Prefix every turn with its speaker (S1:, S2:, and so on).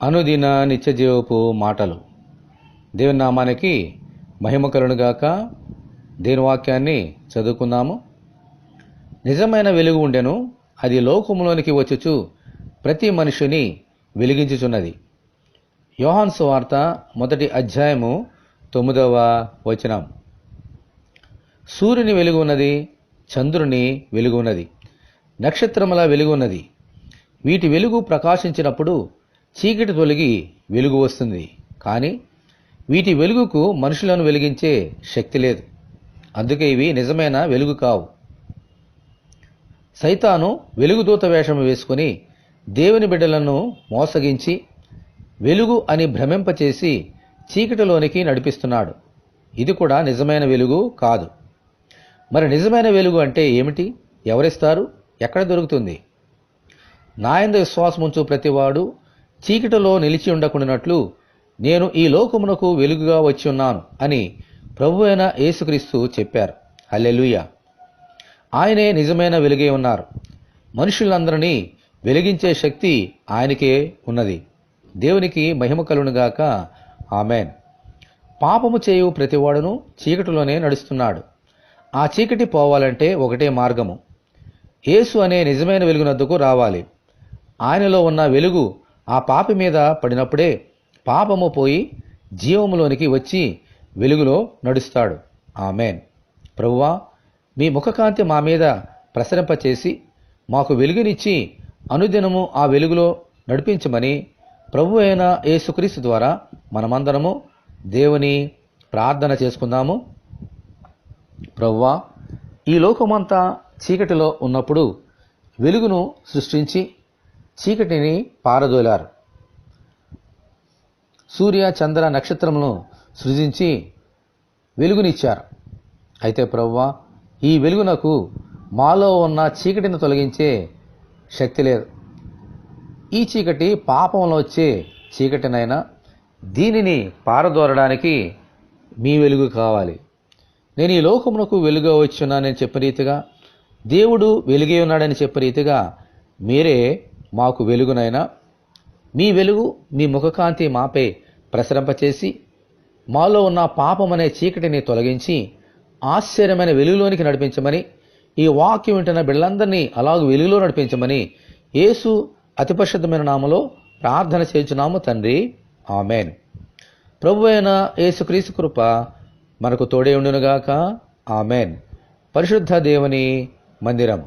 S1: అనుదిన నిత్యజీవపు మాటలు. దేవుని నామానికి మహిమ కలుగునుగాక. దేవుని వాక్యాన్ని చదువుకుందాము. నిజమైన వెలుగు ఉండెను, అది లోకములోనికి వచ్చుచు ప్రతి మనుషుని వెలిగించుచున్నది. యోహాను సువార్త 1వ అధ్యాయము 9వ వచనం. సూర్యుని వెలుగు ఉన్నది, చంద్రుని వెలుగు ఉన్నది, నక్షత్రముల వెలుగు ఉన్నది. వీటి వెలుగు ప్రకాశించినప్పుడు చీకటి తొలగి వెలుగు వస్తుంది. కానీ వీటి వెలుగుకు మనుషులను వెలిగించే శక్తి లేదు. అందుకే ఇవి నిజమైన వెలుగు కావు. సైతాను వెలుగుదూత వేషము వేసుకుని దేవుని బిడ్డలను మోసగించి వెలుగు అని భ్రమింపచేసి చీకటిలోనికి నడిపిస్తున్నాడు. ఇది కూడా నిజమైన వెలుగు కాదు. మరి నిజమైన వెలుగు అంటే ఏమిటి? ఎవరిస్తారు? ఎక్కడ దొరుకుతుంది? నాయందు విశ్వాసముంచు ప్రతివాడు చీకటిలో నిలిచి ఉండకుండానట్లు నేను ఈ లోకమునకు వెలుగుగా వచ్చి ఉన్నాను అని ప్రభువైన యేసుక్రీస్తు చెప్పారు. హల్లెలూయా. ఆయనే నిజమైన వెలుగే ఉన్నారు. మనుషులందరినీ వెలిగించే శక్తి ఆయనకే ఉన్నది. దేవునికి మహిమ కలుగునుగాక. ఆమేన్. పాపము చేయు ప్రతివాడును చీకటిలోనే నడుస్తున్నాడు. ఆ చీకటి పోవాలంటే ఒకటే మార్గము. యేసు అనే నిజమైన వెలుగునొద్దకు రావాలి. ఆయనలో ఉన్న వెలుగు ఆ పాపి మీద పడినప్పుడే పాపము పోయి జీవములోనికి వచ్చి వెలుగులో నడుస్తాడు. ఆమేన్. ప్రభువా, మీ ముఖకాంతి మా మీద ప్రసరింపచేసి మాకు వెలుగునిచ్చి అనుదినము ఆ వెలుగులో నడిపించమని ప్రభు అయిన యేసుక్రీస్తు ద్వారా మనమందరము దేవుని ప్రార్థన చేసుకుందాము. ప్రభువా, ఈ లోకమంతా చీకటిలో ఉన్నప్పుడు వెలుగును సృష్టించి చీకటిని పారదోలారు. సూర్య చంద్ర నక్షత్రములను సృజించి వెలుగునిచ్చారు. అయితే ప్రభువా, ఈ వెలుగునకు మాలో ఉన్న చీకటిని తొలగించే శక్తి లేదు. ఈ చీకటి పాపంలో వచ్చే చీకటినైనా దీనిని పారదోలడానికి మీ వెలుగు కావాలి. నేను ఈ లోకమునకు వెలుగు వచ్చున్నానని చెప్పే రీతిగా, దేవుడు వెలుగే ఉన్నాడని చెప్పే రీతిగా మీరే మాకు వెలుగునైనా మీ వెలుగు మీ ముఖకాంతి మాపై ప్రసరింపచేసి మాలో ఉన్న పాపమనే చీకటిని తొలగించి ఆశ్చర్యమైన వెలుగులోనికి నడిపించమని, ఈ వాక్యం వింటున్న బిడ్డలందరినీ అలాగూ వెలుగులో నడిపించమని యేసు అతి పరిశుద్ధమైన నామములో ప్రార్థన చేయుచున్నాము తండ్రి. ఆమేన్. ప్రభు అయిన యేసుక్రీస్తు కృప మనకు తోడే ఉండునుగాక. ఆమేన్. పరిశుద్ధ దేవుని మందిరం.